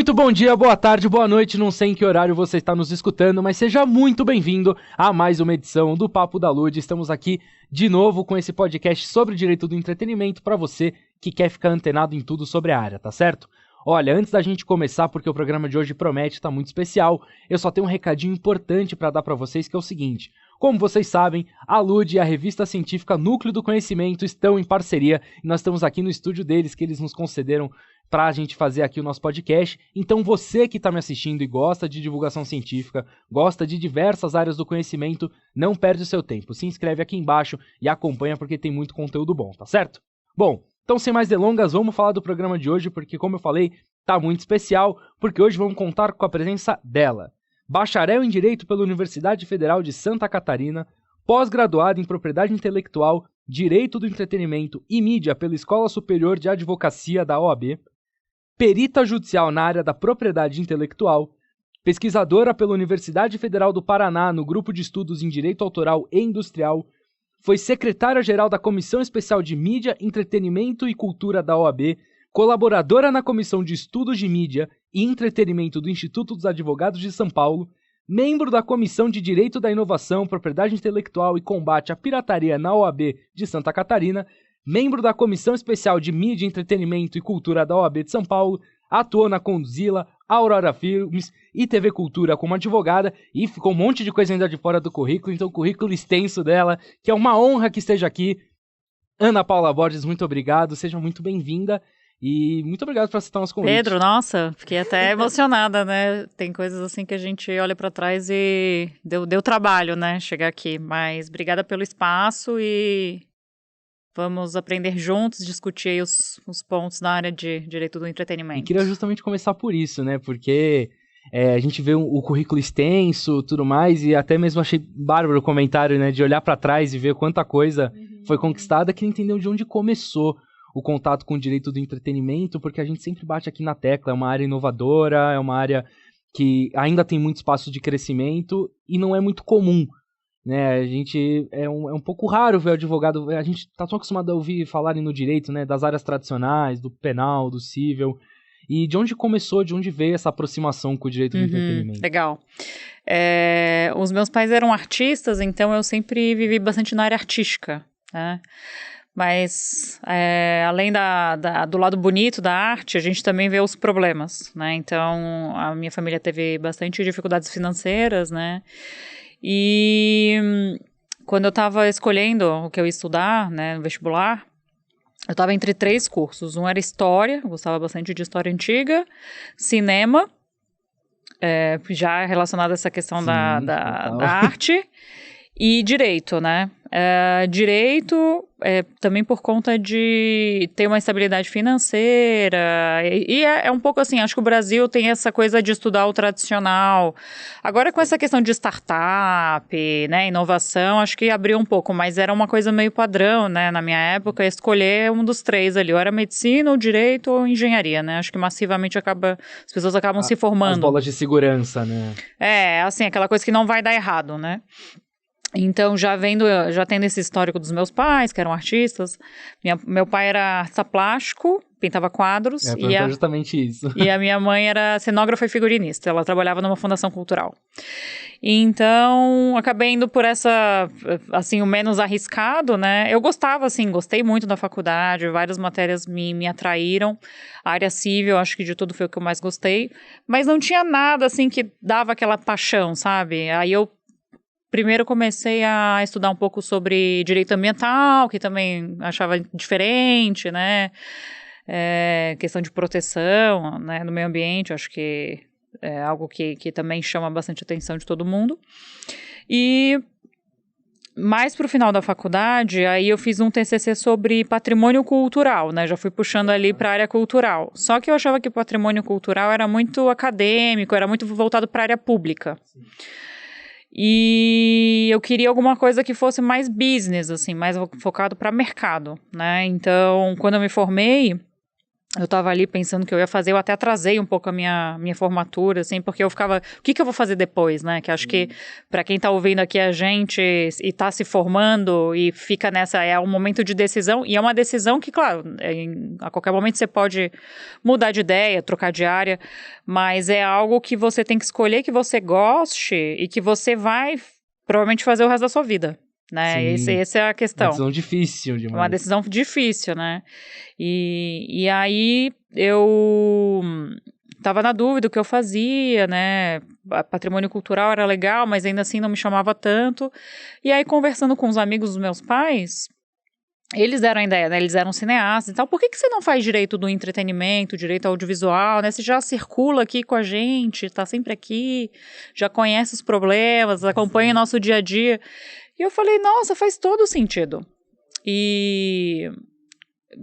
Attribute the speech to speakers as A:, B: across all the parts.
A: Muito bom dia, boa tarde, boa noite, não sei em que horário você está nos escutando, mas seja muito bem-vindo a mais uma edição do Papo da Lud. Estamos aqui de novo com esse podcast sobre direito do entretenimento para você que quer ficar antenado em tudo sobre a área, tá certo? Olha, antes da gente começar, porque o programa de hoje promete, tá muito especial, eu só tenho um recadinho importante para dar para vocês, que é o seguinte: como vocês sabem, a Lud e a revista científica Núcleo do Conhecimento estão em parceria e nós estamos aqui no estúdio deles, que eles nos concederam para a gente fazer aqui o nosso podcast. Então você que está me assistindo e gosta de divulgação científica, gosta de diversas áreas do conhecimento, não perde o seu tempo. Se inscreve aqui embaixo e acompanha porque tem muito conteúdo bom, tá certo? Bom, então sem mais delongas, vamos falar do programa de hoje porque, como eu falei, tá muito especial, porque hoje vamos contar com a presença dela. Bacharel em Direito pela Universidade Federal de Santa Catarina, pós-graduada em Propriedade Intelectual, Direito do Entretenimento e Mídia pela Escola Superior de Advocacia da OAB, perita judicial na área da propriedade intelectual, pesquisadora pela Universidade Federal do Paraná no Grupo de Estudos em Direito Autoral e Industrial, foi secretária-geral da Comissão Especial de Mídia, Entretenimento e Cultura da OAB, colaboradora na Comissão de Estudos de Mídia e Entretenimento do Instituto dos Advogados de São Paulo, membro da Comissão de Direito da Inovação, Propriedade Intelectual e Combate à Pirataria na OAB de Santa Catarina, membro da Comissão Especial de Mídia, Entretenimento e Cultura da OAB de São Paulo, atuou na Condzilla, Aurora Filmes e TV Cultura como advogada e ficou um monte de coisa ainda de fora do currículo, então o currículo extenso dela, que é uma honra que esteja aqui. Ana Paula Borges, muito obrigado, seja muito bem-vinda e muito obrigado por aceitar o nosso convite.
B: Pedro, nossa, fiquei até emocionada, né? Tem coisas assim que a gente olha para trás e deu trabalho, né, chegar aqui, mas obrigada pelo espaço e vamos aprender juntos, discutir aí os pontos na área de direito do entretenimento.
A: E queria justamente começar por isso, né? Porque a gente vê o currículo extenso, tudo mais, e até mesmo achei bárbaro o comentário, né? De olhar para trás e ver quanta coisa foi conquistada, que entendeu de onde começou o contato com o direito do entretenimento, porque a gente sempre bate aqui na tecla, é uma área inovadora, é uma área que ainda tem muito espaço de crescimento e não é muito comum. Né, a gente é um pouco raro ver o advogado, a gente tá tão acostumado a ouvir falarem no direito, né, das áreas tradicionais, do penal, do civil, e de onde começou, de onde veio essa aproximação com o direito do entretenimento?
B: Legal. Os meus pais eram artistas, então eu sempre vivi bastante na área artística, né? Mas além do lado bonito da arte, a gente também vê os problemas, né? Então a minha família teve bastante dificuldades financeiras, né? E quando eu estava escolhendo o que eu ia estudar, né, no vestibular, eu estava entre 3 cursos. Um era História, eu gostava bastante de História Antiga, Cinema, já relacionado a essa questão da arte, e Direito, né? Direito, também por conta de ter uma estabilidade financeira, e é um pouco assim, acho que o Brasil tem essa coisa de estudar o tradicional. Agora com essa questão de startup, né, inovação, acho que abriu um pouco, mas era uma coisa meio padrão, né, na minha época, escolher um dos 3 ali, ou era medicina, ou direito, ou engenharia, né, acho que massivamente as pessoas acabam se formando.
A: As bolas de segurança, né?
B: Assim, aquela coisa que não vai dar errado, né. Então, já tendo esse histórico dos meus pais, que eram artistas, meu pai era artista plástico, pintava quadros.
A: Justamente isso.
B: E a minha mãe era cenógrafa e figurinista, ela trabalhava numa fundação cultural. Então, acabei indo por o menos arriscado, né? Eu gostava, gostei muito da faculdade, várias matérias me atraíram. A área civil, acho que de tudo foi o que eu mais gostei. Mas não tinha nada, que dava aquela paixão, sabe? Aí eu primeiro comecei a estudar um pouco sobre direito ambiental, que também achava diferente, né? Questão de proteção, né, no meio ambiente, acho que é algo que também chama bastante atenção de todo mundo. E mais pro final da faculdade, aí eu fiz um TCC sobre patrimônio cultural, né? Já fui puxando ali para a área cultural. Só que eu achava que o patrimônio cultural era muito acadêmico, era muito voltado para a área pública. Sim. E eu queria alguma coisa que fosse mais business, mais focado para mercado, né? Então, quando eu me formei, eu estava ali pensando que eu ia fazer, eu até atrasei um pouco a minha formatura, assim, porque eu ficava, o que eu vou fazer depois, né? Que acho que para quem está ouvindo aqui a gente e está se formando e fica nessa, é um momento de decisão, e é uma decisão que, claro, a qualquer momento você pode mudar de ideia, trocar de área, mas é algo que você tem que escolher, que você goste e que você vai provavelmente fazer o resto da sua vida. Né? Essa é a questão.
A: Uma decisão difícil demais.
B: Uma decisão difícil, né? E aí eu estava na dúvida do que eu fazia, né? Patrimônio cultural era legal, mas ainda assim não me chamava tanto. E aí, conversando com os amigos dos meus pais, eles deram a ideia, né? Eles eram cineastas e tal. Por que você não faz direito do entretenimento, direito audiovisual, né? Você já circula aqui com a gente, tá sempre aqui, já conhece os problemas, acompanha o nosso dia a dia. E eu falei, nossa, faz todo sentido. E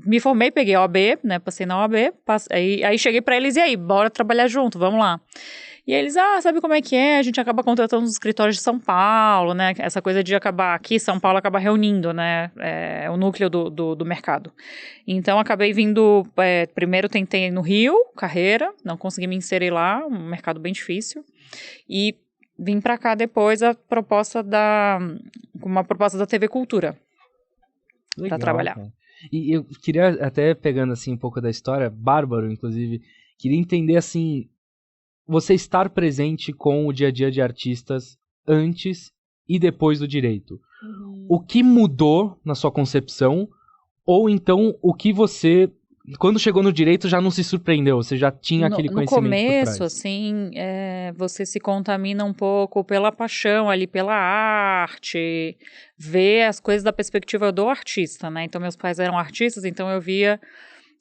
B: me formei, peguei a OAB, né, passei na OAB, aí cheguei pra eles, e aí, bora trabalhar junto, vamos lá. E eles, sabe como é que é? A gente acaba contratando os escritórios de São Paulo, né, essa coisa de acabar aqui, São Paulo acaba reunindo, né, o núcleo do mercado. Então, acabei vindo, primeiro tentei no Rio, carreira, não consegui me inserir lá, um mercado bem difícil, e vim para cá depois uma proposta da TV Cultura para trabalhar.
A: Cara. E eu queria, até pegando assim um pouco da história, Bárbaro, inclusive, queria entender assim, você estar presente com o dia a dia de artistas antes e depois do direito. O que mudou na sua concepção? Ou então, o que você, quando chegou no direito, já não se surpreendeu? Você já tinha aquele conhecimento por trás?
B: No começo, assim, você se contamina um pouco pela paixão ali, pela arte, ver as coisas da perspectiva do artista, né? Então, meus pais eram artistas, então eu via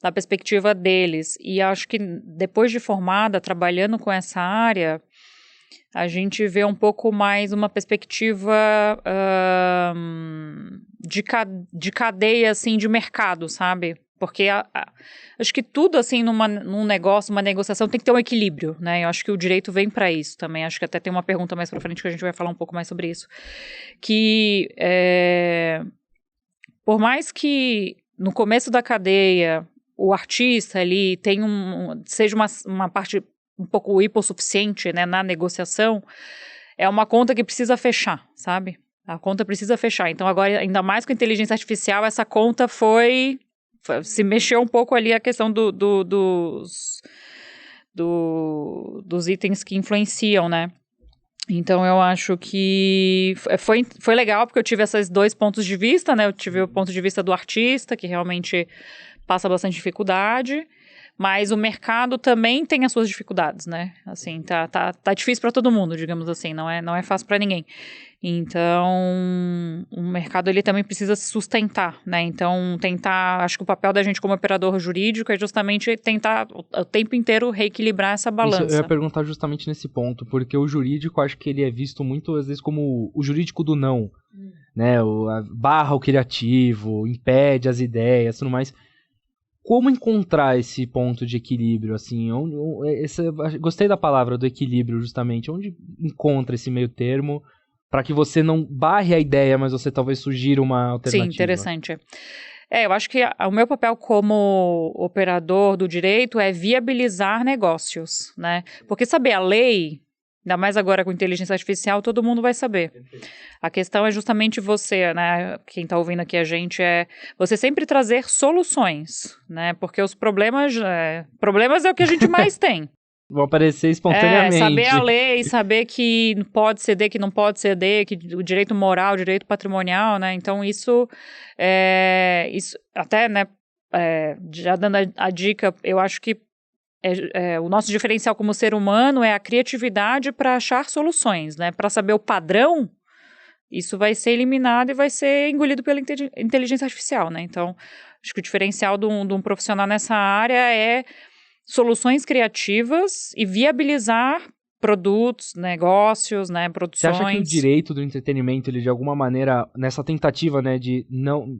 B: da perspectiva deles. E acho que depois de formada, trabalhando com essa área, a gente vê um pouco mais uma perspectiva de cadeia, assim, de mercado, sabe? Porque acho que tudo, assim, num negócio, uma negociação, tem que ter um equilíbrio, né? Eu acho que o direito vem para isso também. Acho que até tem uma pergunta mais para frente que a gente vai falar um pouco mais sobre isso. Que, por mais que no começo da cadeia o artista ali seja uma parte um pouco hipossuficiente, né, na negociação, é uma conta que precisa fechar, sabe? A conta precisa fechar. Então, agora, ainda mais com a inteligência artificial, essa conta se mexeu um pouco ali a questão dos itens que influenciam, né? Então, eu acho que foi legal, porque eu tive esses dois pontos de vista, né? Eu tive o ponto de vista do artista, que realmente passa bastante dificuldade, mas o mercado também tem as suas dificuldades, né? Assim, tá difícil para todo mundo, digamos assim, não é fácil para ninguém. Então, o mercado ele também precisa se sustentar, né? Então, acho que o papel da gente como operador jurídico é justamente tentar o tempo inteiro reequilibrar essa balança.
A: Isso, eu ia perguntar justamente nesse ponto, porque o jurídico, acho que ele é visto muito, às vezes, como o jurídico do não, né? Barra o criativo, impede as ideias, tudo mais. Como encontrar esse ponto de equilíbrio, assim? Gostei da palavra do equilíbrio, justamente. Onde encontra esse meio termo para que você não barre a ideia, mas você talvez sugira uma alternativa?
B: Sim, interessante. Eu acho que o meu papel como operador do direito é viabilizar negócios, né? Porque saber a lei, ainda mais agora com inteligência artificial, todo mundo vai saber. A questão é justamente você, né? Quem está ouvindo aqui a gente você sempre trazer soluções, né? Porque os problemas é o que a gente mais tem.
A: Vão aparecer espontaneamente.
B: Saber a lei, saber que pode ceder, que não pode ceder, que o direito moral, o direito patrimonial, né? Então, isso até, né, já dando a dica, eu acho que o nosso diferencial como ser humano é a criatividade para achar soluções, né? Para saber o padrão, isso vai ser eliminado e vai ser engolido pela inteligência artificial, né? Então, acho que o diferencial de um profissional nessa área é soluções criativas e viabilizar produtos, negócios, né, produções.
A: Você acha que o direito do entretenimento, ele de alguma maneira, nessa tentativa, né, de não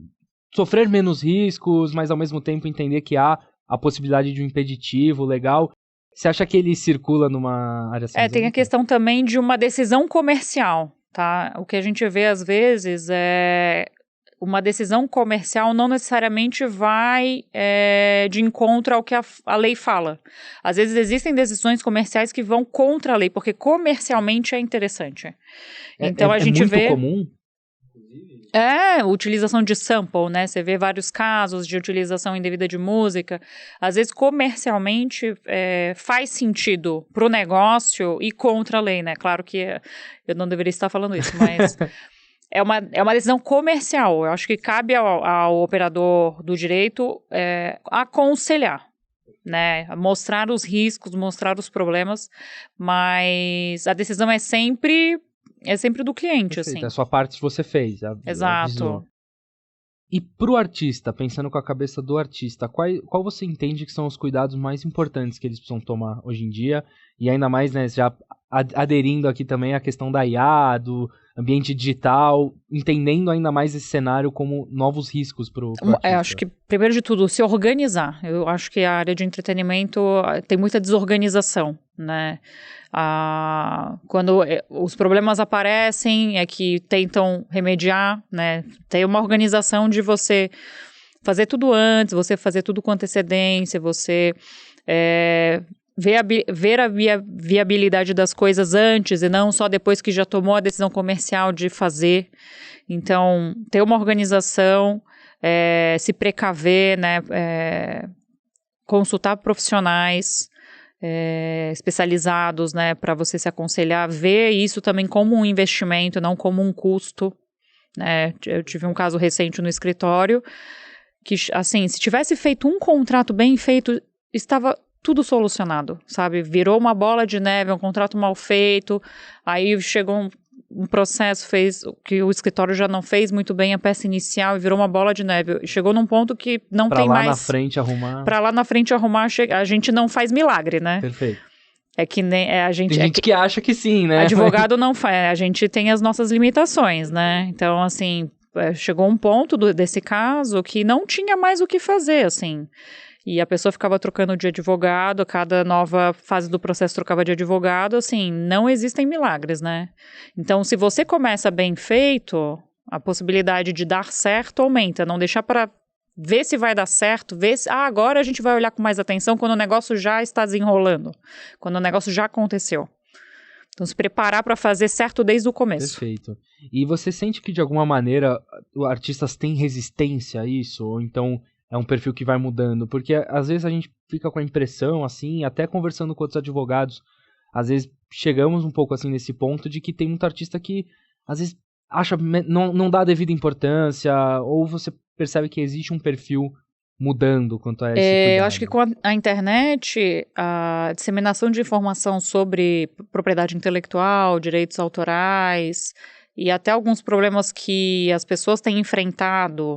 A: sofrer menos riscos, mas ao mesmo tempo entender que há a possibilidade de um impeditivo legal, você acha que ele circula numa área cinzenta?
B: Tem a questão também de uma decisão comercial, tá? O que a gente vê às vezes uma decisão comercial não necessariamente vai de encontro ao que a lei fala. Às vezes existem decisões comerciais que vão contra a lei, porque comercialmente é interessante. Então a gente vê...
A: É muito comum?
B: Utilização de sample, né? Você vê vários casos de utilização indevida de música. Às vezes, comercialmente, faz sentido para o negócio e contra a lei, né? Claro que eu não deveria estar falando isso, mas é uma decisão comercial. Eu acho que cabe ao operador do direito aconselhar, né? Mostrar os riscos, mostrar os problemas, mas a decisão é sempre do cliente.
A: Perfeito.
B: Assim.
A: A sua parte você fez.
B: Exato.
A: E pro artista, pensando com a cabeça do artista, qual você entende que são os cuidados mais importantes que eles precisam tomar hoje em dia? E ainda mais, né, já aderindo aqui também à questão da IA, do ambiente digital, entendendo ainda mais esse cenário como novos riscos pro artista.
B: Eu acho que, primeiro de tudo, se organizar. Eu acho que a área de entretenimento tem muita desorganização, né? Quando os problemas aparecem, é que tentam remediar, né? Tem uma organização de você fazer tudo antes, você fazer tudo com antecedência, você ver a viabilidade das coisas antes e não só depois que já tomou a decisão comercial de fazer. Então, ter uma organização, se precaver, né? Consultar profissionais especializados, né, para você se aconselhar, ver isso também como um investimento, não como um custo, né? Eu tive um caso recente no escritório que, assim, se tivesse feito um contrato bem feito, estava tudo solucionado, sabe? Virou uma bola de neve, um contrato mal feito, aí chegou um processo que o escritório já não fez muito bem a peça inicial e virou uma bola de neve. Chegou num ponto que não tem mais...
A: Pra lá na frente arrumar...
B: Pra lá na frente arrumar, a gente não faz milagre, né?
A: Perfeito.
B: É que nem a gente...
A: Tem gente que acha que sim, né?
B: Advogado não faz, a gente tem as nossas limitações, né? Então, assim, chegou um ponto desse caso que não tinha mais o que fazer, assim... E a pessoa ficava trocando de advogado, cada nova fase do processo trocava de advogado, assim, não existem milagres, né? Então, se você começa bem feito, a possibilidade de dar certo aumenta, não deixar para ver se vai dar certo, ver se, agora a gente vai olhar com mais atenção quando o negócio já está desenrolando, quando o negócio já aconteceu. Então, se preparar para fazer certo desde o começo.
A: Perfeito. E você sente que, de alguma maneira, os artistas têm resistência a isso? Ou então... é um perfil que vai mudando, porque às vezes a gente fica com a impressão, assim, até conversando com outros advogados, às vezes chegamos um pouco assim nesse ponto de que tem muito artista que às vezes acha, não dá a devida importância, ou você percebe que existe um perfil mudando quanto a esse cuidado.
B: Eu acho que com a internet, a disseminação de informação sobre propriedade intelectual, direitos autorais, e até alguns problemas que as pessoas têm enfrentado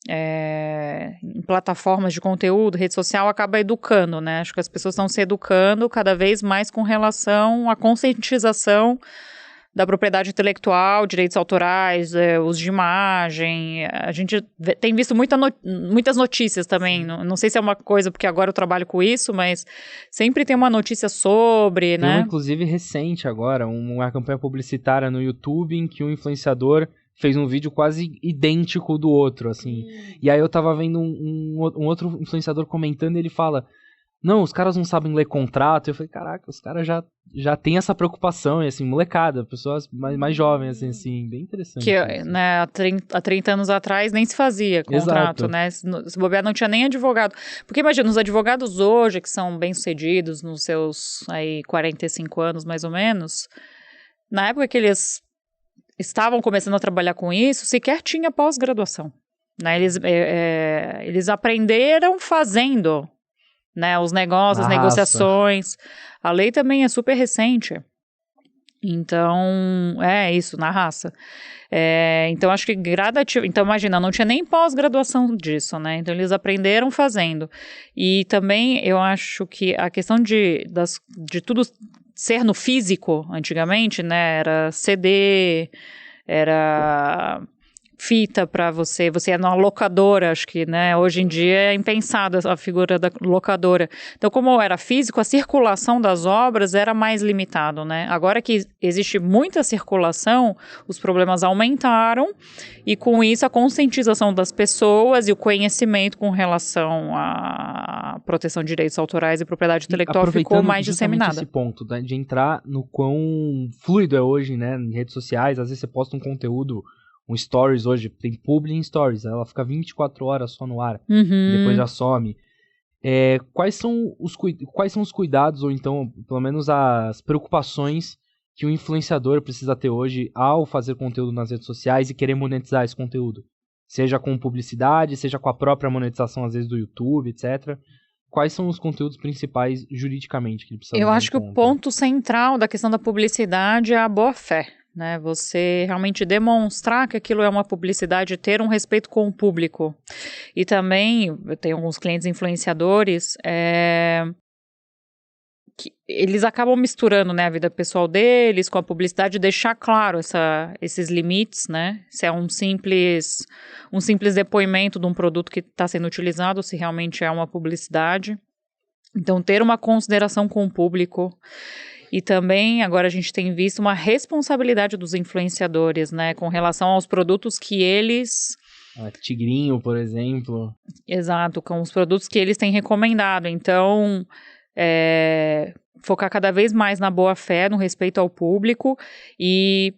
B: em plataformas de conteúdo, rede social, acaba educando, né? Acho que as pessoas estão se educando cada vez mais com relação à conscientização da propriedade intelectual, direitos autorais, uso de imagem. A gente tem visto muitas notícias também, não sei se é uma coisa porque agora eu trabalho com isso, mas sempre tem uma notícia sobre,
A: tem
B: né?
A: Inclusive recente agora, uma campanha publicitária no YouTube em que um influenciador fez um vídeo quase idêntico do outro, assim. E aí eu tava vendo um outro influenciador comentando e ele fala, não, os caras não sabem ler contrato. Eu falei, caraca, os caras já tem essa preocupação, e assim, molecada, pessoas mais jovens, assim, bem interessante.
B: Que,
A: assim.
B: né, há 30 anos atrás nem se fazia contrato, né? Se bobear não tinha nem advogado. Porque imagina, os advogados hoje, que são bem-sucedidos nos seus aí 45 anos, mais ou menos, na época que eles estavam começando a trabalhar com isso, sequer tinha pós-graduação, né? Eles aprenderam fazendo, né? Os negócios, as negociações. A lei também é super recente. Então, isso, na raça. Então, acho que gradativo. Então, imagina, não tinha nem pós-graduação disso, né? Então, eles aprenderam fazendo. E também, eu acho que a questão de tudo ser no físico, antigamente, né? Era CD, era fita para você é numa locadora, acho que, né, hoje em dia é impensada a figura da locadora. Então, como era físico, a circulação das obras era mais limitado, né? Agora que existe muita circulação, os problemas aumentaram e com isso a conscientização das pessoas e o conhecimento com relação à proteção de direitos autorais e propriedade intelectual ficou mais disseminada.
A: Esse ponto, né, de entrar no quão fluido é hoje, né, em redes sociais, às vezes você posta um conteúdo, um stories hoje, tem publi em stories, ela fica 24 horas só no ar, depois já some. Quais são os cuidados, ou então, pelo menos as preocupações que o influenciador precisa ter hoje ao fazer conteúdo nas redes sociais e querer monetizar esse conteúdo? Seja com publicidade, seja com a própria monetização, às vezes, do YouTube, etc. Quais são os conteúdos principais juridicamente que ele precisa?
B: Eu acho que o ponto central da questão da publicidade é a boa-fé. Né, você realmente demonstrar que aquilo é uma publicidade, ter um respeito com o público. E também, eu tenho alguns clientes influenciadores que eles acabam misturando, né, a vida pessoal deles com a publicidade, deixar claro esses limites, né, se é um simples depoimento de um produto que está sendo utilizado, se realmente é uma publicidade. Então, ter uma consideração com o público. E também, agora a gente tem visto uma responsabilidade dos influenciadores, né, com relação aos produtos que eles...
A: Tigrinho, por exemplo.
B: Exato, com os produtos que eles têm recomendado. Então, focar cada vez mais na boa-fé, no respeito ao público e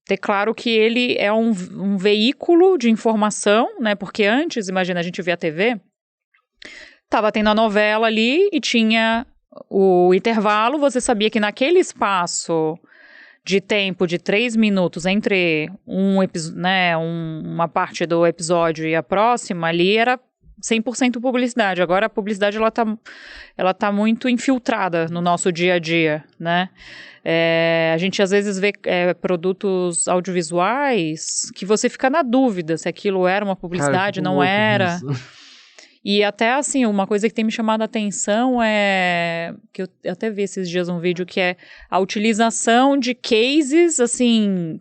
B: ter claro que ele é um veículo de informação, né, porque antes, imagina, a gente via a TV, estava tendo a novela ali e tinha... o intervalo, você sabia que naquele espaço de tempo de 3 minutos entre uma parte do episódio e a próxima, ali era 100% publicidade. Agora a publicidade ela tá muito infiltrada no nosso dia a dia, né? A gente às vezes vê produtos audiovisuais que você fica na dúvida se aquilo era uma publicidade, não era... E até, assim, uma coisa que tem me chamado a atenção que eu até vi esses dias um vídeo que é a utilização de cases, assim,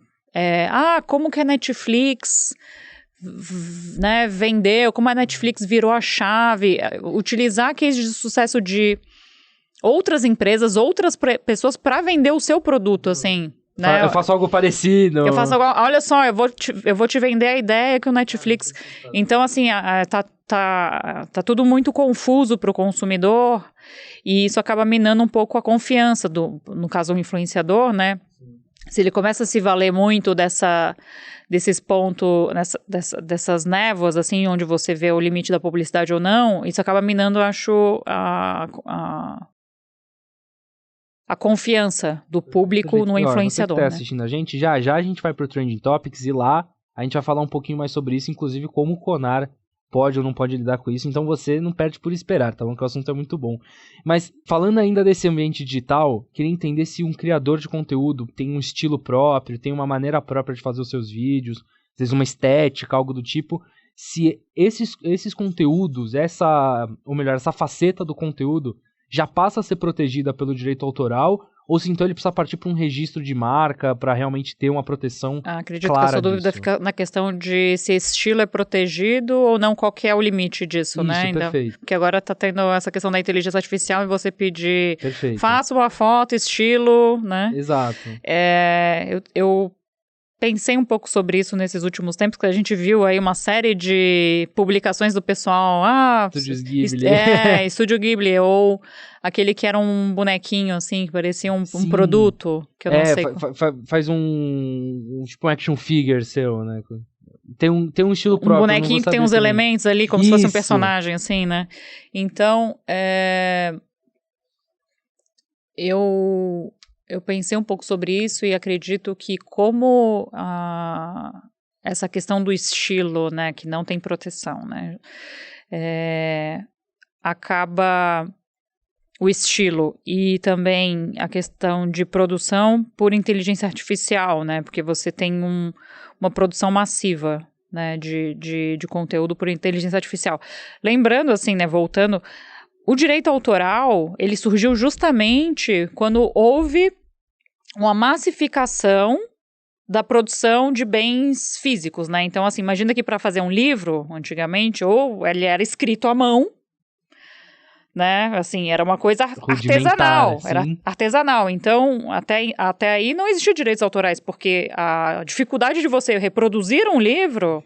B: como que a Netflix, né, vendeu, como a Netflix virou a chave, utilizar cases de sucesso de outras empresas, outras pessoas para vender o seu produto, assim... Né?
A: Eu faço algo parecido.
B: Olha só, eu vou te vender a ideia que o Netflix... Então, assim, tá tudo muito confuso para o consumidor e isso acaba minando um pouco a confiança no caso, o influenciador, né? Se ele começa a se valer muito desses pontos, dessas névoas, assim, onde você vê o limite da publicidade ou não, isso acaba minando, eu acho, a confiança do público no influenciador.
A: Você que tá assistindo a gente, já a gente vai pro Trending Topics e lá a gente vai falar um pouquinho mais sobre isso, inclusive como o Conar pode ou não pode lidar com isso, então você não perde por esperar, tá bom? Que o assunto é muito bom. Mas falando ainda desse ambiente digital, queria entender se um criador de conteúdo tem um estilo próprio, tem uma maneira própria de fazer os seus vídeos, às vezes uma estética, algo do tipo, se esses conteúdos, essa faceta do conteúdo já passa a ser protegida pelo direito autoral, ou se então ele precisa partir para um registro de marca para realmente ter uma proteção clara.
B: Acredito que a sua dúvida fica na questão de se esse estilo é protegido ou não, qual que é o limite disso, né?
A: Isso, perfeito.
B: Porque agora está tendo essa questão da inteligência artificial e você pedir, faça uma foto, estilo, né?
A: Exato.
B: Eu pensei um pouco sobre isso nesses últimos tempos, que a gente viu aí uma série de publicações do pessoal,
A: Estúdios Ghibli.
B: Estúdio Ghibli, ou aquele que era um bonequinho, assim, que parecia um produto, que eu não sei.
A: Faz tipo um action figure seu, né? Tem um estilo próprio.
B: Um bonequinho que tem uns elementos ali, como se fosse um personagem, assim, né? Então, eu pensei um pouco sobre isso e acredito que como essa questão do estilo, né, que não tem proteção, né, acaba o estilo e também a questão de produção por inteligência artificial, né, porque você tem uma produção massiva, né, de conteúdo por inteligência artificial. Lembrando, assim, né, voltando, o direito autoral, ele surgiu justamente quando houve uma massificação da produção de bens físicos, né? Então, assim, imagina que para fazer um livro, antigamente, ou ele era escrito à mão, né? Assim, era uma coisa artesanal. Era artesanal. Então, até aí não existia direitos autorais, porque a dificuldade de você reproduzir um livro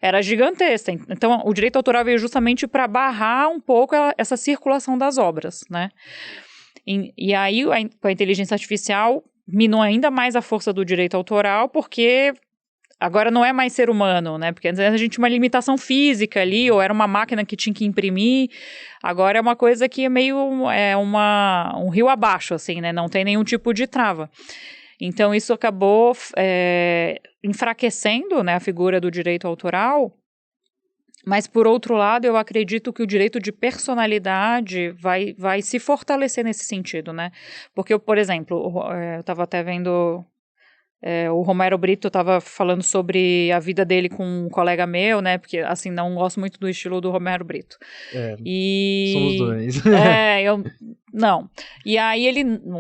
B: era gigantesca. Então, o direito autoral veio justamente para barrar um pouco essa circulação das obras, né? E aí, com a inteligência artificial, minou ainda mais a força do direito autoral, porque agora não é mais ser humano, né? Porque antes a gente tinha uma limitação física ali, ou era uma máquina que tinha que imprimir. Agora é uma coisa que é meio um rio abaixo, assim, né? Não tem nenhum tipo de trava. Então, isso acabou enfraquecendo, né, a figura do direito autoral. Mas, por outro lado, eu acredito que o direito de personalidade vai se fortalecer nesse sentido, né? Porque, por exemplo, eu estava até vendo... o Romero Brito estava falando sobre a vida dele com um colega meu, né? Porque, assim, não gosto muito do estilo do Romero Brito.
A: Somos dois.
B: Não. E aí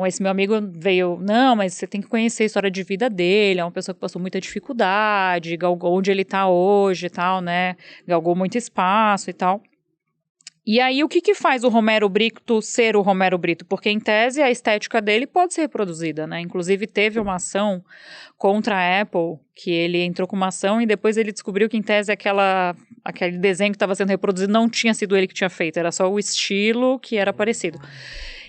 B: esse meu amigo veio, não, mas você tem que conhecer a história de vida dele, é uma pessoa que passou muita dificuldade, galgou onde ele está hoje e tal, né? Galgou muito espaço e tal. E aí, o que faz o Romero Brito ser o Romero Brito? Porque, em tese, a estética dele pode ser reproduzida, né? Inclusive, teve uma ação contra a Apple, que ele entrou com uma ação e depois ele descobriu que, em tese, aquele desenho que estava sendo reproduzido não tinha sido ele que tinha feito, era só o estilo que era parecido.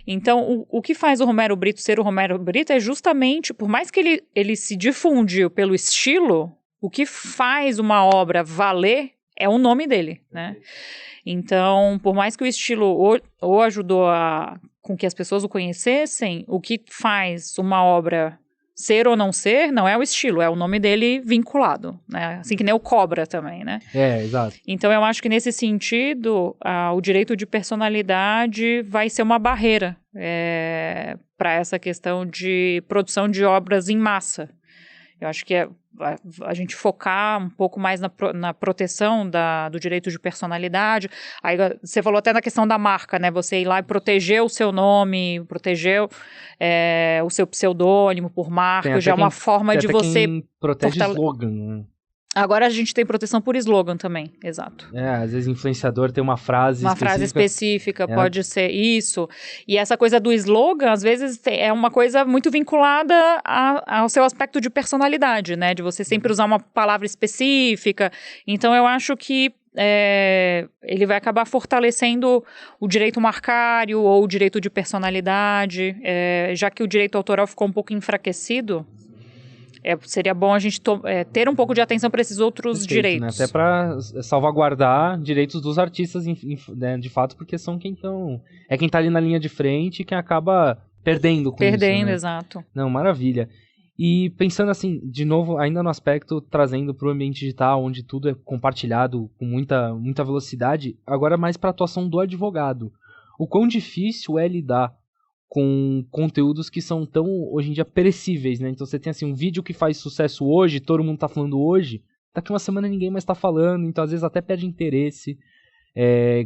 B: Então, o que faz o Romero Brito ser o Romero Brito é justamente, por mais que ele se difundiu pelo estilo, o que faz uma obra valer é o nome dele, né? Então, por mais que o estilo ou ajudou com que as pessoas o conhecessem, o que faz uma obra ser ou não ser, não é o estilo, é o nome dele vinculado, né? Assim que nem o Cobra também, né?
A: Exato.
B: Então, eu acho que nesse sentido, o direito de personalidade vai ser uma barreira para essa questão de produção de obras em massa. Eu acho que a gente focar um pouco mais na proteção do direito de personalidade. Aí você falou até na questão da marca, né? Você ir lá e proteger o seu nome, proteger o seu pseudônimo por marca, já é uma forma de você...
A: Quem protege slogan, né?
B: Agora a gente tem proteção por slogan também, exato.
A: Às vezes influenciador tem uma frase
B: específica, pode ser isso. E essa coisa do slogan, às vezes, é uma coisa muito vinculada ao seu aspecto de personalidade, né? De você sempre usar uma palavra específica. Então, eu acho que ele vai acabar fortalecendo o direito marcário ou o direito de personalidade, já que o direito autoral ficou um pouco enfraquecido. Seria bom a gente ter um pouco de atenção para esses outros direitos.
A: Né? Até para salvaguardar direitos dos artistas, né, de fato, porque são quem está ali na linha de frente e quem acaba perdendo com isso, né?
B: Exato.
A: Não, maravilha. E pensando assim, de novo, ainda no aspecto, trazendo para o ambiente digital, onde tudo é compartilhado com muita, muita velocidade, agora mais para a atuação do advogado. O quão difícil é lidar com conteúdos que são tão, hoje em dia, perecíveis, né? Então você tem assim, um vídeo que faz sucesso hoje, todo mundo tá falando hoje, daqui uma semana ninguém mais tá falando, então às vezes até perde interesse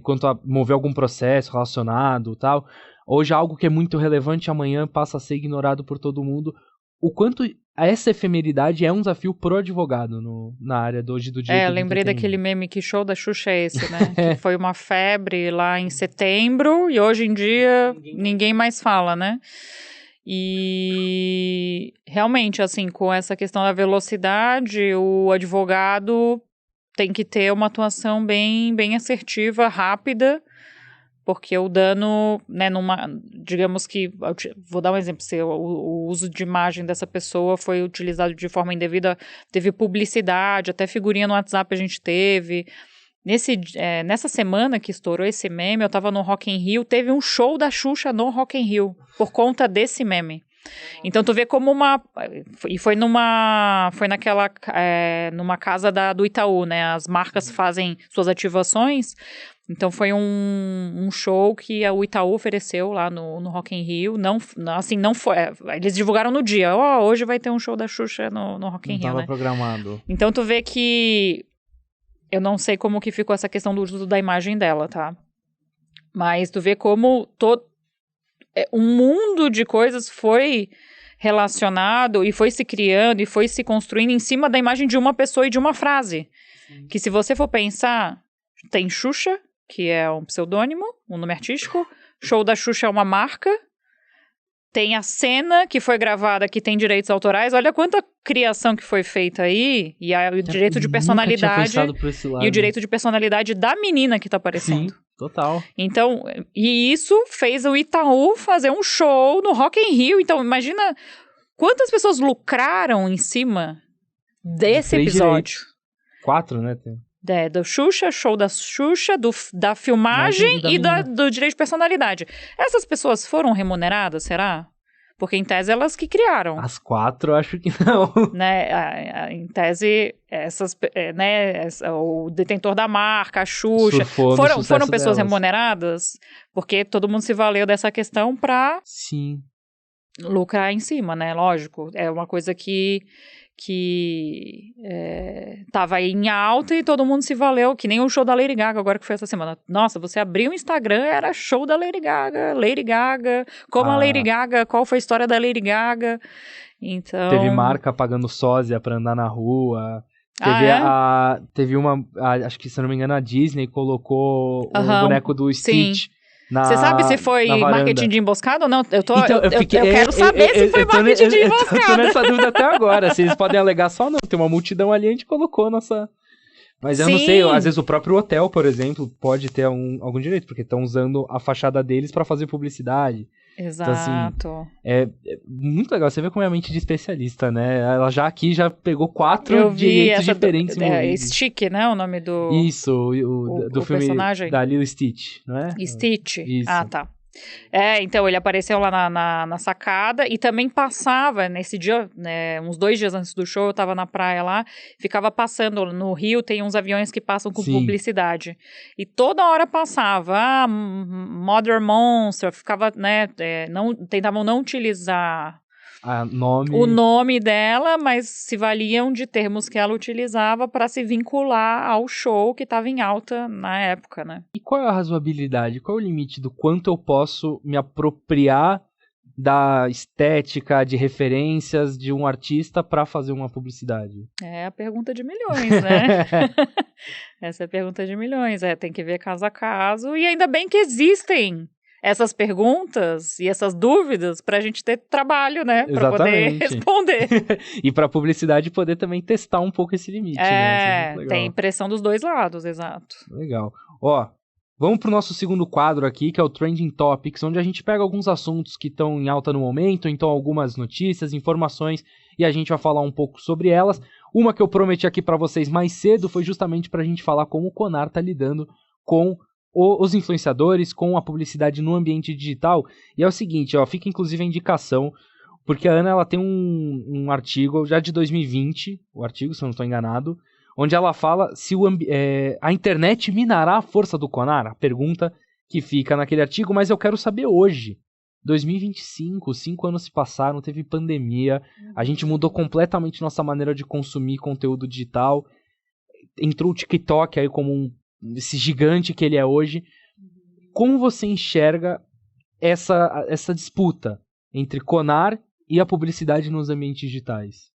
A: quanto a mover algum processo relacionado, tal. Hoje algo que é muito relevante, amanhã passa a ser ignorado por todo mundo. O quanto essa efemeridade é um desafio pro advogado na área hoje do direito.
B: Lembrei daquele meme, que show da Xuxa é esse, né? Que foi uma febre lá em setembro e hoje em dia ninguém mais fala, né? E realmente, assim, com essa questão da velocidade, o advogado tem que ter uma atuação bem, bem assertiva, rápida, porque o dano, né, digamos que, vou dar um exemplo, se o uso de imagem dessa pessoa foi utilizado de forma indevida, teve publicidade, até figurinha no WhatsApp a gente teve. Nessa semana que estourou esse meme, eu tava no Rock in Rio, teve um show da Xuxa no Rock in Rio, por conta desse meme. Então tu vê como foi numa casa do Itaú, né, as marcas fazem suas ativações. Então foi um show que o Itaú ofereceu lá no Rock in Rio. Não foi. Eles divulgaram no dia. Hoje vai ter um show da Xuxa no Rock in Rio, né?
A: Estava programado.
B: Então tu vê que eu não sei como que ficou essa questão do uso da imagem dela, tá? Mas tu vê como um mundo de coisas foi relacionado e foi se criando e foi se construindo em cima da imagem de uma pessoa e de uma frase. Sim. Que se você for pensar, tem Xuxa, que é um pseudônimo, um nome artístico, Show da Xuxa é uma marca, tem a cena que foi gravada que tem direitos autorais, olha quanta criação que foi feita aí, e o direito de personalidade e o direito de personalidade da menina que tá aparecendo.
A: Sim, total.
B: Então, e isso fez o Itaú fazer um show no Rock in Rio, então imagina quantas pessoas lucraram em cima desse episódio.
A: 4, né?
B: Do Xuxa, show da Xuxa, da filmagem e do direito de personalidade. Essas pessoas foram remuneradas, será? Porque em tese elas que criaram.
A: As 4 eu acho que não.
B: Né? Em tese, o detentor da marca, a Xuxa, foram pessoas remuneradas? Porque todo mundo se valeu dessa questão para lucrar em cima, né? Lógico, é uma coisa que tava aí em alta e todo mundo se valeu, que nem o show da Lady Gaga agora que foi essa semana. Nossa, você abriu o Instagram, era show da Lady Gaga, a Lady Gaga, qual foi a história da Lady Gaga, então...
A: Teve marca pagando sósia pra andar na rua, teve acho que se eu não me engano a Disney colocou o boneco do Stitch.
B: Você sabe se foi marketing de emboscada ou não? Eu quero saber se foi marketing de emboscada.
A: Eu tô nessa dúvida até agora. Se eles podem alegar só não. Tem uma multidão ali, a gente colocou nossa... Mas eu não sei, às vezes o próprio hotel, por exemplo, pode ter algum direito, porque estão usando a fachada deles pra fazer publicidade.
B: Exato.
A: Então, assim, é muito legal. Você vê como é a mente de especialista, né? Ela já pegou 4 direitos diferentes.
B: Stick, né? O nome do...
A: Isso, do filme
B: personagem.
A: Da Lilo Stitch, não é?
B: Stitch.
A: Isso.
B: Ah, tá. Então ele apareceu lá na sacada e também passava nesse dia, né, uns 2 dias antes do show, eu tava na praia lá, ficava passando no Rio, tem uns aviões que passam com publicidade, e toda hora passava, Mother Monster, ficava, né, tentavam não utilizar o nome dela, mas se valiam de termos que ela utilizava para se vincular ao show que estava em alta na época, né?
A: E qual é a razoabilidade? Qual é o limite do quanto eu posso me apropriar da estética, de referências de um artista para fazer uma publicidade?
B: É a pergunta de milhões, né? Essa é a pergunta de milhões. Tem que ver caso a caso. E ainda bem que existem essas perguntas e essas dúvidas pra gente ter trabalho, né? Pra poder responder.
A: E pra publicidade poder também testar um pouco esse limite, né?
B: Tem pressão dos dois lados, exato.
A: Legal. Ó, vamos pro nosso segundo quadro aqui, que é o Trending Topics, onde a gente pega alguns assuntos que estão em alta no momento, então algumas notícias, informações, e a gente vai falar um pouco sobre elas. Uma que eu prometi aqui pra vocês mais cedo foi justamente pra gente falar como o Conar tá lidando com os influenciadores, com a publicidade no ambiente digital. E é o seguinte, fica inclusive a indicação, porque a Ana ela tem um artigo já de 2020, o artigo, se eu não estou enganado, onde ela fala se a internet minará a força do Conar, a pergunta que fica naquele artigo, mas eu quero saber hoje, 2025, 5 anos se passaram, teve pandemia, a gente mudou completamente nossa maneira de consumir conteúdo digital, entrou o TikTok aí como esse gigante que ele é hoje. Como você enxerga essa disputa entre Conar e a publicidade nos ambientes digitais?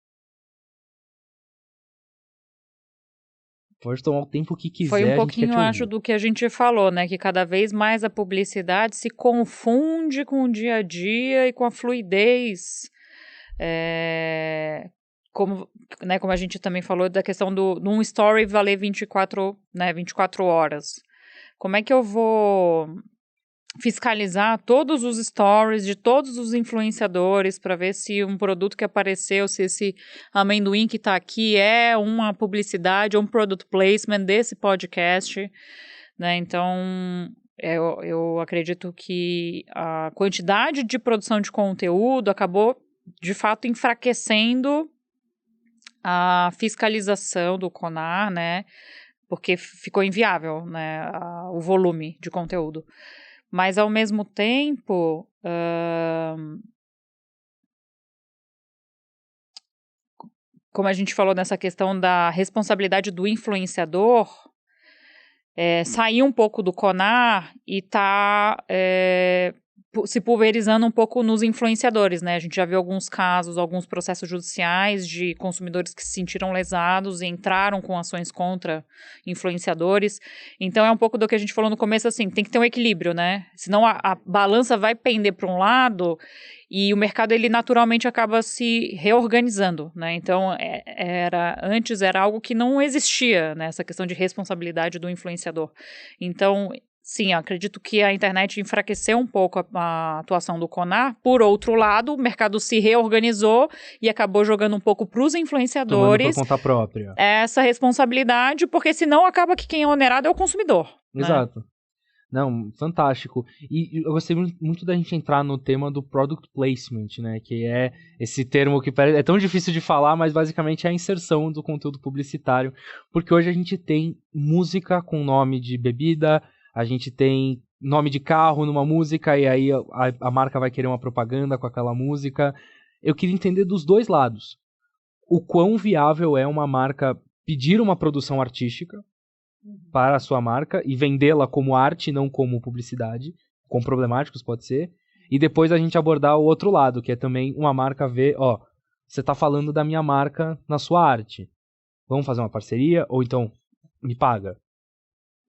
A: Pode tomar o tempo que quiser.
B: Foi um pouquinho, acho, do que a gente falou, né? Que cada vez mais a publicidade se confunde com o dia a dia e com a fluidez. Como a gente também falou da questão num story valer 24 horas. Como é que eu vou fiscalizar todos os stories de todos os influenciadores para ver se um produto que apareceu, se esse amendoim que está aqui é uma publicidade ou um product placement desse podcast, né? Então, eu acredito que a quantidade de produção de conteúdo acabou, de fato, enfraquecendo a fiscalização do Conar, né? Porque ficou inviável, né? O volume de conteúdo. Mas, ao mesmo tempo, como a gente falou nessa questão da responsabilidade do influenciador, sair um pouco do Conar e tá se pulverizando um pouco nos influenciadores, né? A gente já viu alguns casos, alguns processos judiciais de consumidores que se sentiram lesados e entraram com ações contra influenciadores. Então, é um pouco do que a gente falou no começo, assim, tem que ter um equilíbrio, né? Senão a balança vai pender para um lado e o mercado, ele naturalmente acaba se reorganizando, né? Então, antes era algo que não existia, né? Essa questão de responsabilidade do influenciador. Então, sim, acredito que a internet enfraqueceu um pouco a atuação do CONAR. Por outro lado, o mercado se reorganizou e acabou jogando um pouco para os influenciadores
A: por conta própria.
B: essa responsabilidade, porque senão acaba que quem é onerado é o consumidor.
A: Exato.
B: Né?
A: Não, fantástico. E eu gostei muito da gente entrar no tema do product placement, né? Que é esse termo que é tão difícil de falar, mas basicamente é a inserção do conteúdo publicitário. Porque hoje a gente tem música com nome de bebida, a gente tem nome de carro numa música e aí a marca vai querer uma propaganda com aquela música. Eu queria entender dos dois lados. O quão viável é uma marca pedir uma produção artística para a sua marca e vendê-la como arte, não como publicidade, com problemáticos pode ser. E depois a gente abordar o outro lado, que é também uma marca ver, você está falando da minha marca na sua arte. Vamos fazer uma parceria? Ou então, me paga?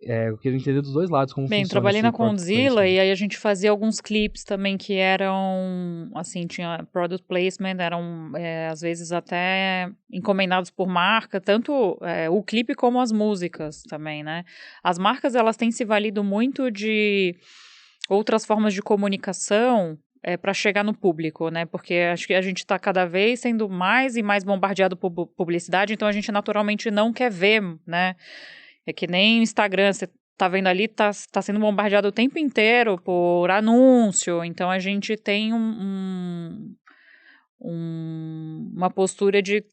A: Eu queria entender dos dois lados como funciona.
B: Bem, trabalhei na Condzilla
A: e
B: aí a gente fazia alguns clipes também que eram, assim, tinha product placement, eram às vezes até encomendados por marca, tanto o clipe como as músicas também, né? As marcas, elas têm se valido muito de outras formas de comunicação para chegar no público, né? Porque acho que a gente está cada vez sendo mais e mais bombardeado por publicidade, então a gente naturalmente não quer ver, né? É que nem Instagram, você tá vendo ali, tá sendo bombardeado o tempo inteiro por anúncio, então a gente tem uma postura de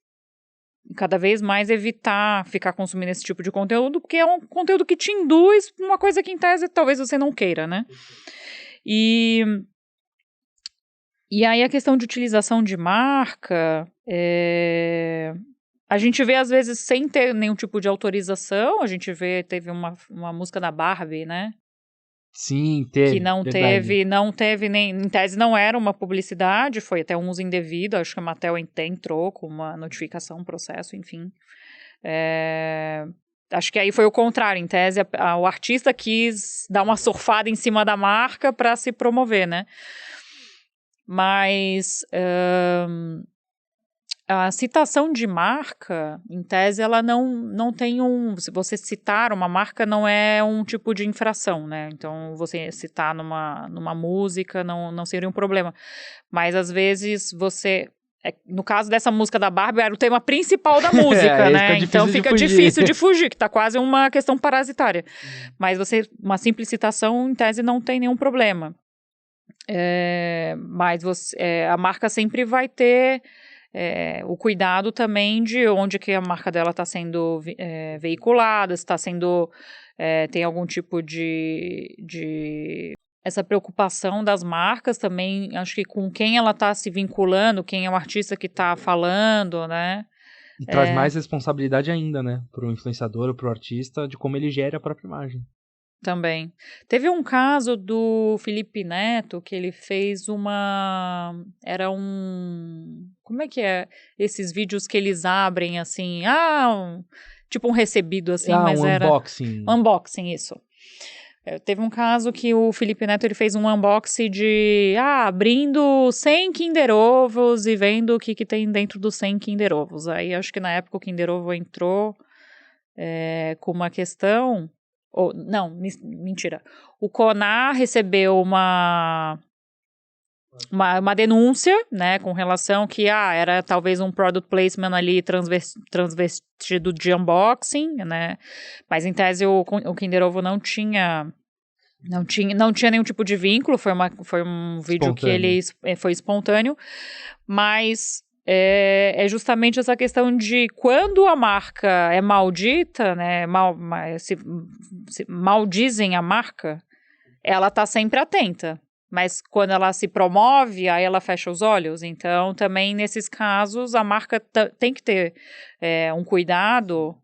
B: cada vez mais evitar ficar consumindo esse tipo de conteúdo, porque é um conteúdo que te induz uma coisa que em tese talvez você não queira, né? E aí a questão de utilização de marca, a gente vê, às vezes, sem ter nenhum tipo de autorização. A gente teve uma música da Barbie, né?
A: Sim, teve.
B: Que não teve nem, em tese não era uma publicidade, foi até um uso indevido. Acho que a Mattel entrou com uma notificação, um processo, enfim. Acho que aí foi o contrário. Em tese, o artista quis dar uma surfada em cima da marca para se promover, né? Mas a citação de marca, em tese, ela não tem se você citar uma marca, não é um tipo de infração, né? Então, você citar numa música não seria um problema. Mas, às vezes, no caso dessa música da Barbie, era o tema principal da música, né? Então, fica difícil de fugir, que tá quase uma questão parasitária. Mas uma simples citação, em tese, não tem nenhum problema. Mas a marca sempre vai ter o cuidado também de onde que a marca dela está sendo veiculada, se está sendo tem algum tipo de essa preocupação das marcas também, acho que com quem ela está se vinculando, quem é o artista que está falando, né?
A: E traz mais responsabilidade ainda, né, para o influenciador ou para o artista de como ele gera a própria imagem.
B: Também. Teve um caso do Felipe Neto que ele fez como é que é? Esses vídeos que eles abrem assim, tipo um recebido assim, mas era...
A: unboxing.
B: Unboxing, isso. Teve um caso que o Felipe Neto ele fez um unboxing de abrindo 100 Kinder Ovos e vendo o que tem dentro dos 100 Kinder Ovos. Aí acho que na época o Kinder Ovo entrou com uma questão... não, mentira. O CONAR recebeu uma denúncia, né, com relação que era talvez um product placement ali transvestido de unboxing, né, mas em tese o Kinder Ovo não tinha nenhum tipo de vínculo, foi um vídeo que ele foi espontâneo, mas é justamente essa questão de quando a marca é maldita, né, se maldizem a marca, ela está sempre atenta. Mas quando ela se promove, aí ela fecha os olhos. Então, também nesses casos, a marca tem que ter um cuidado.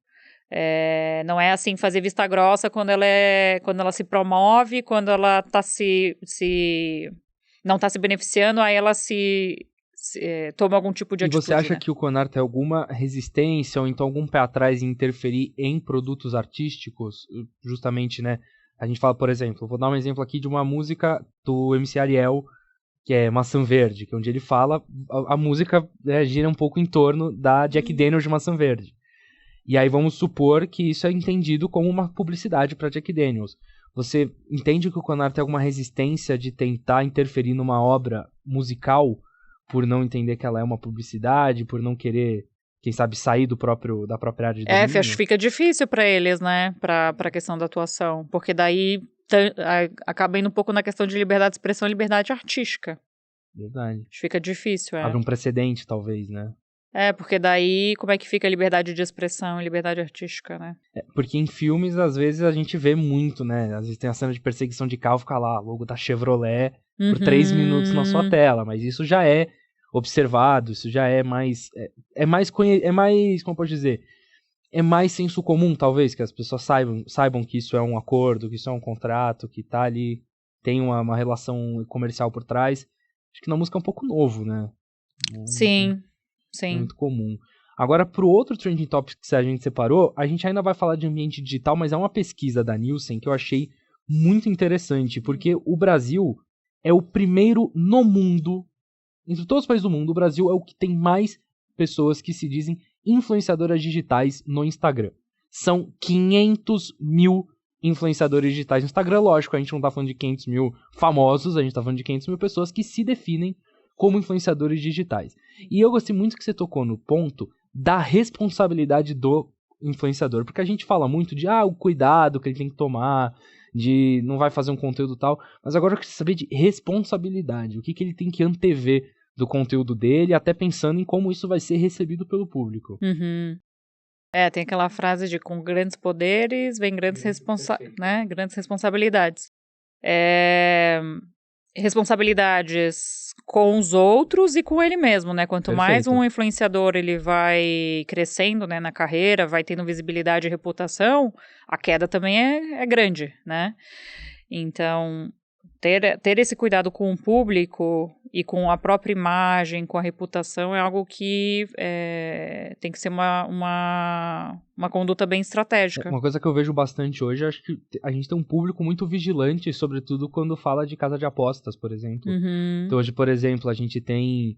B: Não é assim fazer vista grossa quando ela se promove, quando ela está se não está se beneficiando, aí ela toma algum tipo de
A: E
B: atitude.
A: você acha
B: né?
A: que o CONAR tem alguma resistência ou então algum pé atrás em interferir em produtos artísticos? Justamente, né? A gente fala, por exemplo, vou dar um exemplo aqui de uma música do MC Ariel, que é Maçã Verde, que é onde ele fala, a música gira um pouco em torno da Jack Daniels de Maçã Verde. E aí vamos supor que isso é entendido como uma publicidade para Jack Daniels. Você entende que o CONAR tem alguma resistência de tentar interferir numa obra musical por não entender que ela é uma publicidade, por não querer, quem sabe, sair da própria área de domínio?
B: Acho que fica difícil para eles, né, para a questão da atuação, porque daí acaba indo um pouco na questão de liberdade de expressão e liberdade artística.
A: Verdade.
B: Acho que fica difícil,
A: Abre um precedente, talvez, né?
B: Porque daí como é que fica a liberdade de expressão e liberdade artística, né?
A: Porque em filmes, às vezes, a gente vê muito, né? Às vezes tem a cena de perseguição de carro, fica lá, logo da Chevrolet, por 3 minutos na sua tela. Mas isso já é observado, isso já é mais... É mais, como pode dizer? É mais senso comum, talvez, que as pessoas saibam que isso é um acordo, que isso é um contrato, que tá ali, tem uma relação comercial por trás. Acho que na música é um pouco novo, né?
B: Sim.
A: É muito comum. Agora, pro outro Trending Topic que a gente separou, a gente ainda vai falar de ambiente digital, mas é uma pesquisa da Nielsen que eu achei muito interessante, porque o Brasil é o primeiro no mundo, entre todos os países do mundo, o Brasil é o que tem mais pessoas que se dizem influenciadoras digitais no Instagram. São 500 mil influenciadores digitais no Instagram. Lógico, a gente não tá falando de 500 mil famosos, a gente tá falando de 500 mil pessoas que se definem como influenciadores digitais. E eu gostei muito que você tocou no ponto da responsabilidade do influenciador, porque a gente fala muito de o cuidado que ele tem que tomar, de não vai fazer um conteúdo tal, mas agora eu quero saber de responsabilidade, o que ele tem que antever do conteúdo dele, até pensando em como isso vai ser recebido pelo público.
B: Tem aquela frase de com grandes poderes vem grandes responsabilidades. Responsabilidades com os outros e com ele mesmo, né? Quanto mais um influenciador ele vai crescendo, né, na carreira, vai tendo visibilidade e reputação, a queda também é grande, né? Então, ter esse cuidado com o público e com a própria imagem, com a reputação, é algo que tem que ser uma conduta bem estratégica.
A: Uma coisa que eu vejo bastante hoje, acho que a gente tem um público muito vigilante, sobretudo quando fala de casa de apostas, por exemplo. Então hoje, por exemplo, a gente tem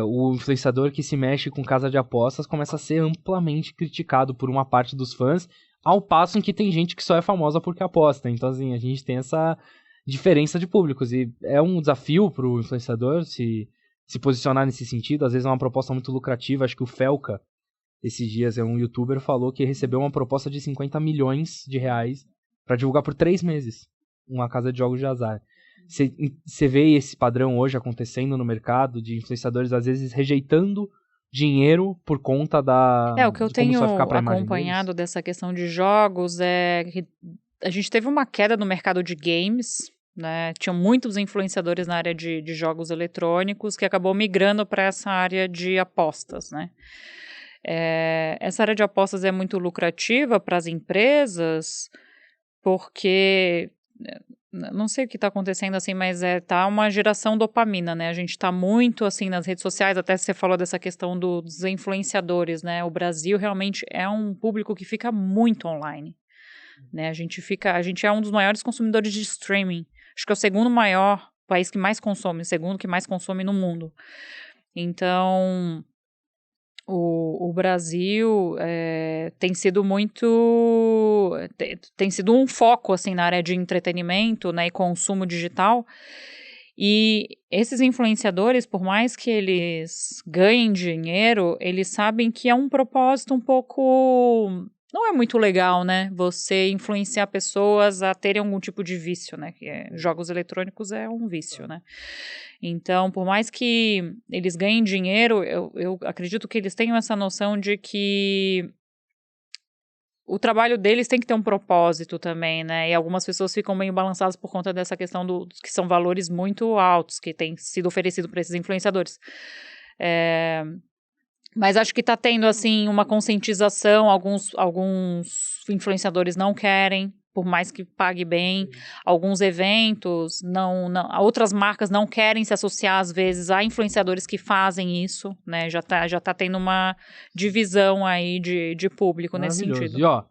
A: o influenciador que se mexe com casa de apostas começa a ser amplamente criticado por uma parte dos fãs, ao passo em que tem gente que só é famosa porque aposta. Então, assim, a gente tem essa diferença de públicos. E é um desafio pro influenciador se posicionar nesse sentido. Às vezes é uma proposta muito lucrativa. Acho que o Felca, esses dias, um youtuber, falou que recebeu uma proposta de 50 milhões de reais para divulgar por 3 meses uma casa de jogos de azar. Você vê esse padrão hoje acontecendo no mercado de influenciadores, às vezes, rejeitando dinheiro por conta
B: o que eu tenho acompanhado dessa questão de jogos é que a gente teve uma queda no mercado de games, né? Tinham muitos influenciadores na área de jogos eletrônicos que acabou migrando para essa área de apostas, né? Essa área de apostas é muito lucrativa para as empresas porque não sei o que está acontecendo assim, mas tá uma geração dopamina, né? A gente está muito assim nas redes sociais, até você falou dessa questão dos influenciadores, né? O Brasil realmente é um público que fica muito online, né? A gente é um dos maiores consumidores de streaming. Acho que é o segundo maior país que mais consome, o segundo que mais consome no mundo. Então, o Brasil tem sido muito... Tem sido um foco, assim, na área de entretenimento, né, e consumo digital. E esses influenciadores, por mais que eles ganhem dinheiro, eles sabem que é um propósito um pouco... Não é muito legal, né, você influenciar pessoas a terem algum tipo de vício, né, jogos eletrônicos é um vício, né. Então, por mais que eles ganhem dinheiro, eu acredito que eles tenham essa noção de que o trabalho deles tem que ter um propósito também, né, e algumas pessoas ficam meio balançadas por conta dessa questão que são valores muito altos que têm sido oferecidos para esses influenciadores. Mas acho que está tendo, assim, uma conscientização, alguns influenciadores não querem, por mais que pague bem. Alguns eventos, outras marcas não querem se associar, às vezes, a influenciadores que fazem isso, né? Já tá tendo uma divisão aí de público nesse sentido.
A: E ó,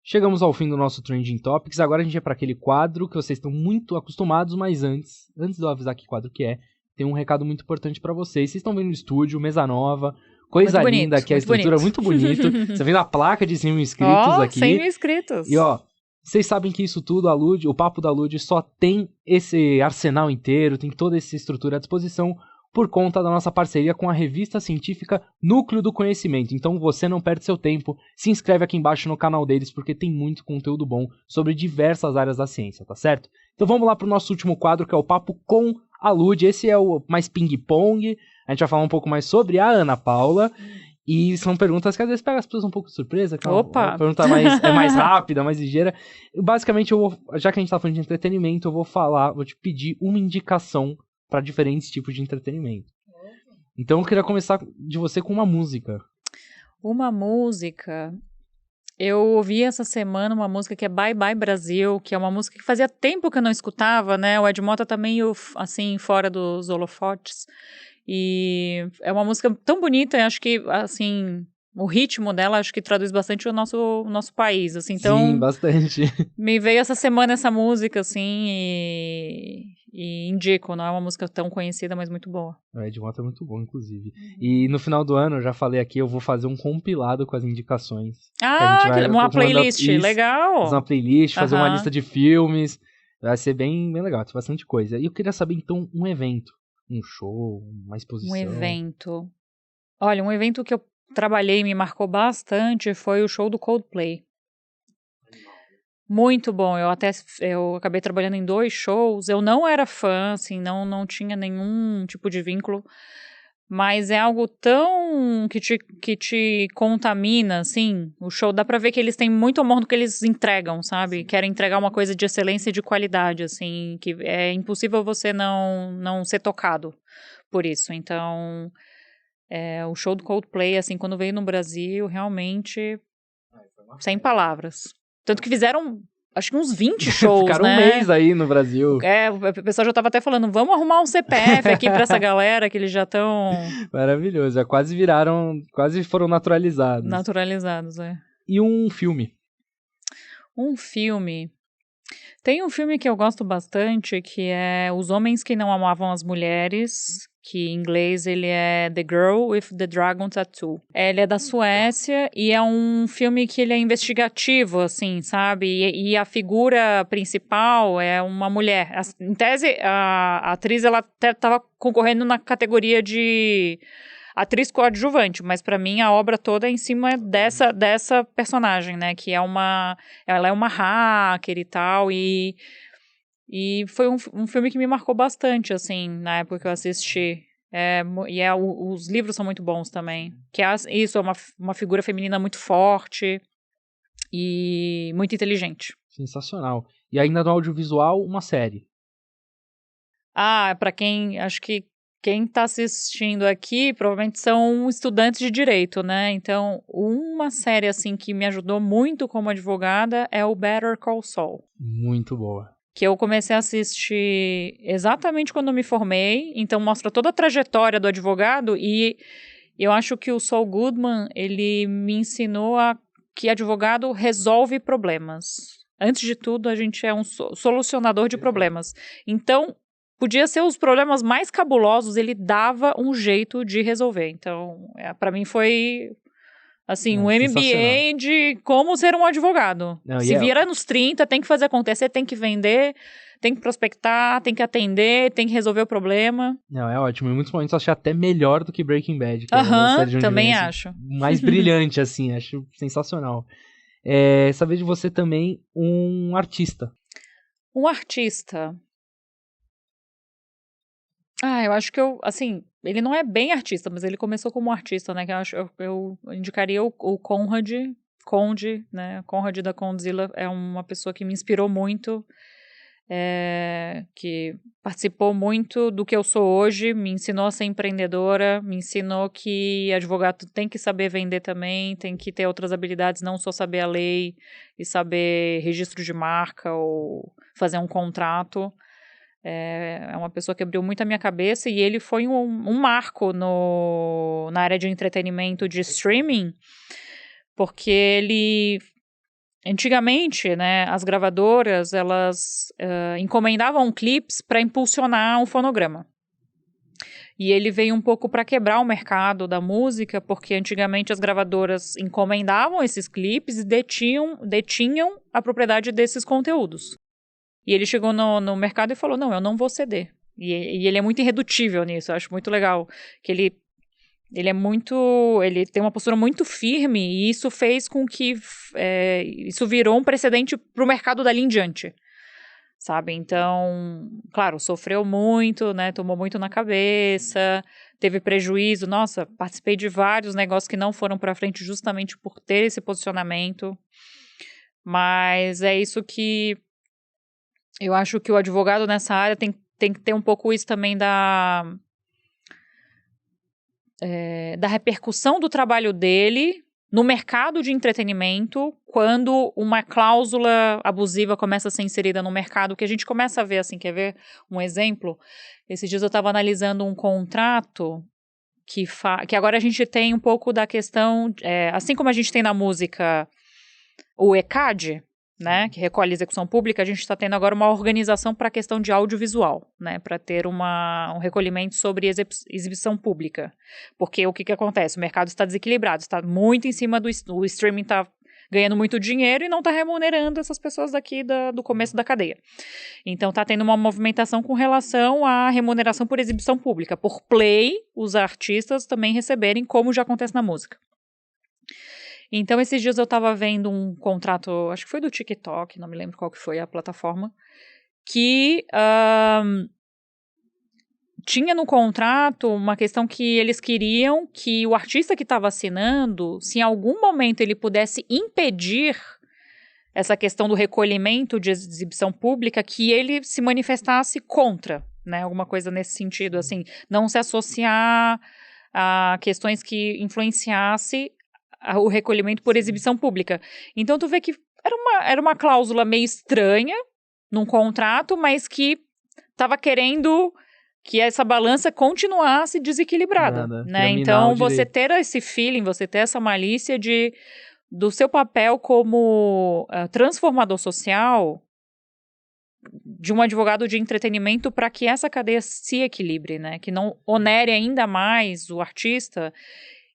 A: chegamos ao fim do nosso Trending Topics, agora a gente é para aquele quadro que vocês estão muito acostumados, mas antes de eu avisar que quadro que é, tem um recado muito importante para vocês. Vocês estão vendo o estúdio, mesa nova, coisa
B: muito
A: linda,
B: bonito,
A: que a estrutura é muito bonita. Você vendo a placa de 100 mil inscritos aqui.
B: 100 mil inscritos.
A: E ó, vocês sabem que isso tudo, o Papo da Lud só tem esse arsenal inteiro, tem toda essa estrutura à disposição por conta da nossa parceria com a revista científica Núcleo do Conhecimento. Então você não perde seu tempo, se inscreve aqui embaixo no canal deles, porque tem muito conteúdo bom sobre diversas áreas da ciência, tá certo? Então vamos lá pro nosso último quadro, que é o Papo com a Lud. Esse é o mais ping-pong, a gente vai falar um pouco mais sobre a Ana Paula. E são perguntas que às vezes pegam as pessoas um pouco de surpresa. Que
B: Opa!
A: Uma pergunta mais rápida, mais ligeira. Basicamente, já que a gente tá falando de entretenimento, eu vou te pedir uma indicação para diferentes tipos de entretenimento. Então eu queria começar de você com uma música.
B: Uma música... Eu ouvi essa semana uma música que é Bye Bye Brasil, que é uma música que fazia tempo que eu não escutava, né? O Ed Mota tá meio, assim, fora dos holofotes. E é uma música tão bonita, eu acho que, assim, o ritmo dela acho que traduz bastante o nosso país, assim. Então,
A: sim, bastante. Me
B: veio essa semana essa música, assim, e indico, não é uma música tão conhecida, mas muito boa.
A: O Ed Mota é muito bom, inclusive. E no final do ano, eu já falei aqui, eu vou fazer um compilado com as indicações.
B: Uma playlist, legal!
A: Fazer uma playlist, fazer uma lista de filmes, vai ser bem legal, tem bastante coisa. E eu queria saber, então, um evento. Um show, uma exposição.
B: Um evento. Olha, um evento que eu trabalhei e me marcou bastante foi o show do Coldplay. Muito bom. Eu acabei trabalhando em 2 shows. Eu não era fã, assim, não tinha nenhum tipo de vínculo. Mas é algo tão que te contamina, assim. O show, dá pra ver que eles têm muito amor no que eles entregam, sabe? Querem entregar uma coisa de excelência e de qualidade, assim, que é impossível você não ser tocado por isso. Então, o show do Coldplay, assim, quando veio no Brasil, realmente, sem palavras. Tanto que fizeram... Acho que uns 20 shows,
A: Ficaram
B: né?
A: um mês aí no Brasil.
B: O pessoal já tava até falando, vamos arrumar um CPF aqui pra essa galera, que eles já estão...
A: Maravilhoso, já quase foram naturalizados.
B: Naturalizados,
A: E um filme?
B: Um filme... Tem um filme que eu gosto bastante, que é Os Homens que Não Amavam as Mulheres, que em inglês ele é The Girl with the Dragon Tattoo. Ele é da Suécia e é um filme que ele é investigativo, assim, sabe? E a figura principal é uma mulher. Em tese, a atriz, ela até estava concorrendo na categoria de atriz coadjuvante, mas pra mim a obra toda é em cima dessa personagem, né? Que ela é uma hacker e tal, e foi um filme que me marcou bastante, assim, na época que eu assisti. Os livros são muito bons também. Que é uma figura feminina muito forte e muito inteligente.
A: Sensacional. E ainda no audiovisual, uma série.
B: Pra acho que quem está assistindo aqui provavelmente são estudantes de direito, né? Então, uma série, assim, que me ajudou muito como advogada é o Better Call Saul.
A: Muito boa.
B: Que eu comecei a assistir exatamente quando eu me formei, então mostra toda a trajetória do advogado e eu acho que o Saul Goodman, ele me ensinou que advogado resolve problemas. Antes de tudo, a gente é um solucionador de problemas. Então, podia ser os problemas mais cabulosos, ele dava um jeito de resolver. Então, para mim foi... assim, um MBA de como ser um advogado. Se vira nos 30, tem que fazer acontecer, tem que vender, tem que prospectar, tem que atender, tem que resolver o problema.
A: Não, é ótimo. Em muitos momentos eu achei até melhor do que Breaking Bad. Que é uma série de
B: também acho.
A: Mais brilhante, assim, acho sensacional. Saber de você também um artista.
B: Um artista... eu acho que ele não é bem artista, mas ele começou como artista, né, que eu indicaria o Conde, né, Conrad da Condzilla é uma pessoa que me inspirou muito, que participou muito do que eu sou hoje, me ensinou a ser empreendedora, me ensinou que advogado tem que saber vender também, tem que ter outras habilidades, não só saber a lei e saber registro de marca ou fazer um contrato. É uma pessoa que abriu muito a minha cabeça e ele foi um marco na área de entretenimento de streaming, porque ele... Antigamente, né, as gravadoras, elas encomendavam clipes para impulsionar um fonograma. E ele veio um pouco para quebrar o mercado da música, porque antigamente as gravadoras encomendavam esses clipes e detinham a propriedade desses conteúdos. E ele chegou no mercado e falou, não, eu não vou ceder. E ele é muito irredutível nisso, eu acho muito legal, que ele tem uma postura muito firme e isso fez com que isso virou um precedente para o mercado dali em diante, sabe? Então, claro, sofreu muito, né? Tomou muito na cabeça, teve prejuízo. Nossa, participei de vários negócios que não foram para frente justamente por ter esse posicionamento. Mas é isso que eu acho que o advogado nessa área tem que ter um pouco isso também da repercussão do trabalho dele no mercado de entretenimento, quando uma cláusula abusiva começa a ser inserida no mercado, que a gente começa a ver, assim, quer ver um exemplo? Esses dias eu estava analisando um contrato que agora a gente tem um pouco da questão, assim como a gente tem na música o ECAD, né, que recolhe a execução pública, a gente está tendo agora uma organização para a questão de audiovisual, né, para ter um recolhimento sobre exibição pública. Porque o que acontece? O mercado está desequilibrado, está muito em cima o streaming está ganhando muito dinheiro e não está remunerando essas pessoas daqui do começo da cadeia. Então está tendo uma movimentação com relação à remuneração por exibição pública. Por play, os artistas também receberem, como já acontece na música. Então, esses dias eu estava vendo um contrato, acho que foi do TikTok, não me lembro qual que foi a plataforma, que tinha no contrato uma questão que eles queriam que o artista que estava assinando, se em algum momento ele pudesse impedir essa questão do recolhimento de exibição pública, que ele se manifestasse contra, né? Alguma coisa nesse sentido, assim, não se associar a questões que influenciasse o recolhimento por exibição pública. Então, tu vê que era uma cláusula meio estranha num contrato, mas que estava querendo que essa balança continuasse desequilibrada, né? Então, você ter esse feeling, você ter essa malícia do seu papel como transformador social de um advogado de entretenimento para que essa cadeia se equilibre, né? Que não onere ainda mais o artista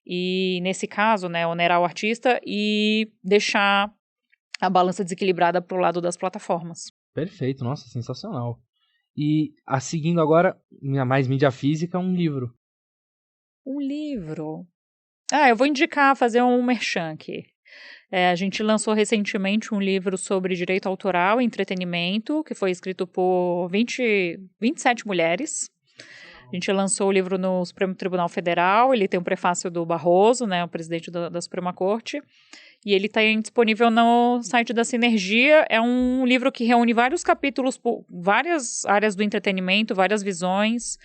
B: e, nesse caso, né, onerar o artista e deixar a balança desequilibrada para o lado das plataformas.
A: Perfeito, nossa, sensacional. E, seguindo agora, minha mais mídia física, um livro.
B: Um livro? Eu vou fazer um merchan aqui. A gente lançou recentemente um livro sobre direito autoral e entretenimento, que foi escrito por 27 mulheres. A gente lançou o livro no Supremo Tribunal Federal, ele tem um prefácio do Barroso, né, o presidente da Suprema Corte, e ele está disponível no site da Sinergia. É um livro que reúne vários capítulos por várias áreas do entretenimento, várias visões.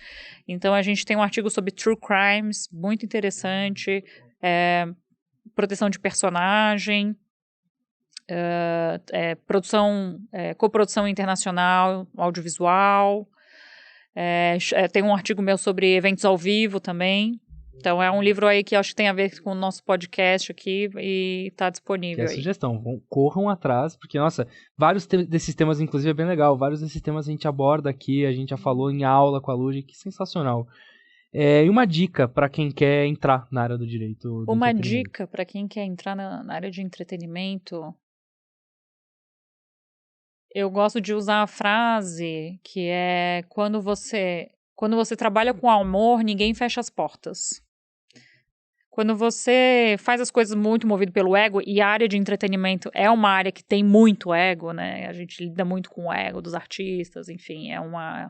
B: Então, a gente tem um artigo sobre true crimes, muito interessante, proteção de personagem, coprodução internacional, audiovisual. Tem um artigo meu sobre eventos ao vivo também. Então, é um livro aí que eu acho que tem a ver com o nosso podcast aqui e está disponível.
A: Que é a sugestão, corram atrás, porque, nossa, vários desses temas, inclusive, é bem legal. Vários desses temas a gente aborda aqui, a gente já falou em aula com a Lud, que sensacional. E uma dica para quem quer entrar na área do direito.
B: Uma dica para quem quer entrar na área de entretenimento. Eu gosto de usar a frase que é quando você trabalha com amor, ninguém fecha as portas. Quando você faz as coisas muito movido pelo ego, e a área de entretenimento é uma área que tem muito ego, né? A gente lida muito com o ego dos artistas, enfim, a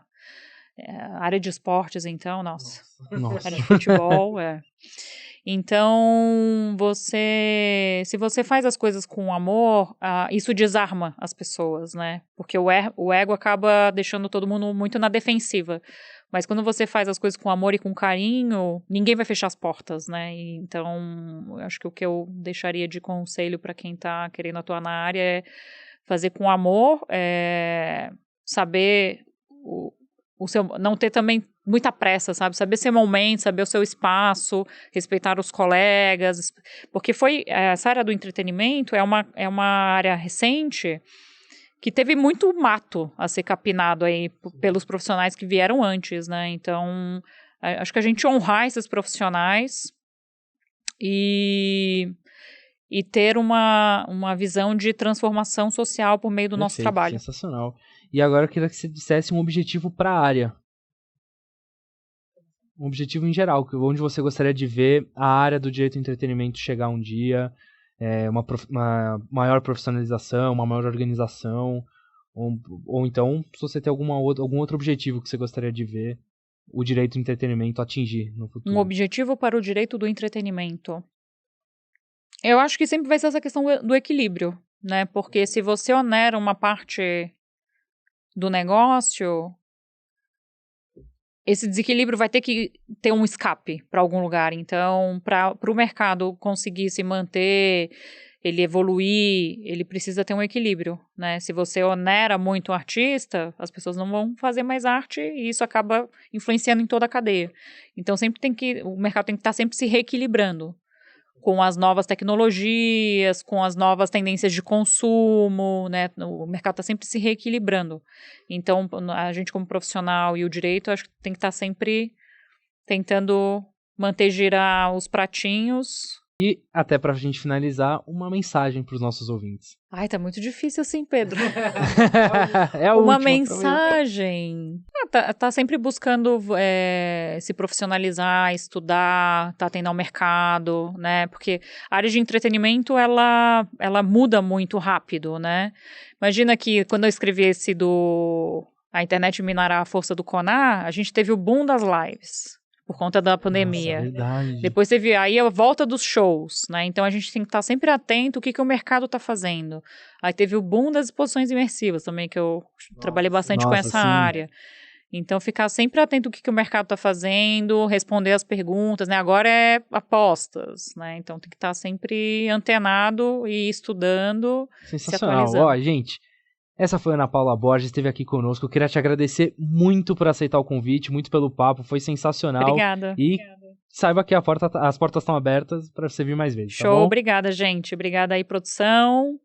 B: área de esportes, então, nossa. Área de futebol, Então, se você faz as coisas com amor, isso desarma as pessoas, né? Porque o ego acaba deixando todo mundo muito na defensiva. Mas quando você faz as coisas com amor e com carinho, ninguém vai fechar as portas, né? Então, eu acho que o que eu deixaria de conselho para quem está querendo atuar na área é fazer com amor, saber não ter também muita pressa, sabe? Saber seu momento, saber o seu espaço, respeitar os colegas, porque essa área do entretenimento é uma área recente que teve muito mato a ser capinado aí pelos profissionais que vieram antes, né? Então, acho que a gente honrar esses profissionais e ter uma visão de transformação social por meio do nosso trabalho.
A: Sensacional. E agora eu queria que você dissesse um objetivo para a área. Um objetivo em geral, onde você gostaria de ver a área do direito do entretenimento chegar um dia, uma maior profissionalização, uma maior organização, ou então, se você tem algum outro objetivo que você gostaria de ver o direito do entretenimento atingir no futuro.
B: Um objetivo para o direito do entretenimento. Eu acho que sempre vai ser essa questão do equilíbrio, né? Porque se você onera uma parte do negócio, esse desequilíbrio vai ter que ter um escape para algum lugar. Então, para o mercado conseguir se manter, ele evoluir, ele precisa ter um equilíbrio, né? Se você onera muito o artista, as pessoas não vão fazer mais arte e isso acaba influenciando em toda a cadeia. Então, o mercado tem que estar sempre se reequilibrando com as novas tecnologias, com as novas tendências de consumo, né? O mercado está sempre se reequilibrando. Então, a gente como profissional e o direito, acho que tem que estar sempre tentando manter girar os pratinhos.
A: E, até pra gente finalizar, uma mensagem para os nossos ouvintes.
B: Ai, tá muito difícil assim, Pedro.
A: Uma
B: mensagem. Tá sempre buscando se profissionalizar, estudar, tá atendendo ao mercado, né? Porque a área de entretenimento, ela muda muito rápido, né? Imagina que quando eu escrevi esse A Internet Minará a Força do Conar, a gente teve o boom das lives. Por conta da pandemia.
A: Nossa, verdade.
B: Depois teve aí a volta dos shows, né? Então a gente tem que estar sempre atento ao que o mercado está fazendo. Aí teve o boom das exposições imersivas também, que eu trabalhei bastante com essa área. Então ficar sempre atento ao que o mercado está fazendo, responder as perguntas, né? Agora é apostas, né? Então tem que estar sempre antenado e estudando, se atualizando.
A: Ó, gente, essa foi a Ana Paula Borges, esteve aqui conosco. Eu queria te agradecer muito por aceitar o convite, muito pelo papo, foi sensacional.
B: Obrigada.
A: E saiba que as portas estão abertas para você vir mais vezes.
B: Show,
A: tá bom?
B: Obrigada, gente. Obrigada aí, produção.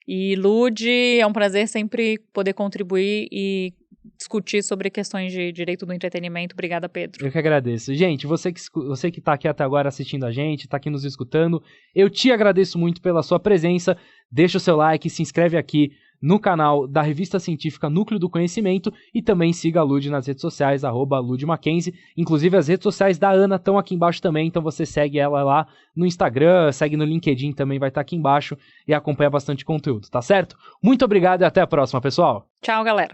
B: E Lud, é um prazer sempre poder contribuir e discutir sobre questões de direito do entretenimento. Obrigada, Pedro.
A: Eu que agradeço. Gente, você que tá aqui até agora assistindo a gente, tá aqui nos escutando, eu te agradeço muito pela sua presença. Deixa o seu like, se inscreve aqui no canal da Revista Científica Núcleo do Conhecimento e também siga a Lud nas redes sociais, @LudMackenzie. Inclusive as redes sociais da Ana estão aqui embaixo também, então você segue ela lá no Instagram, segue no LinkedIn, também vai estar aqui embaixo e acompanha bastante conteúdo, tá certo? Muito obrigado e até a próxima, pessoal!
B: Tchau, galera!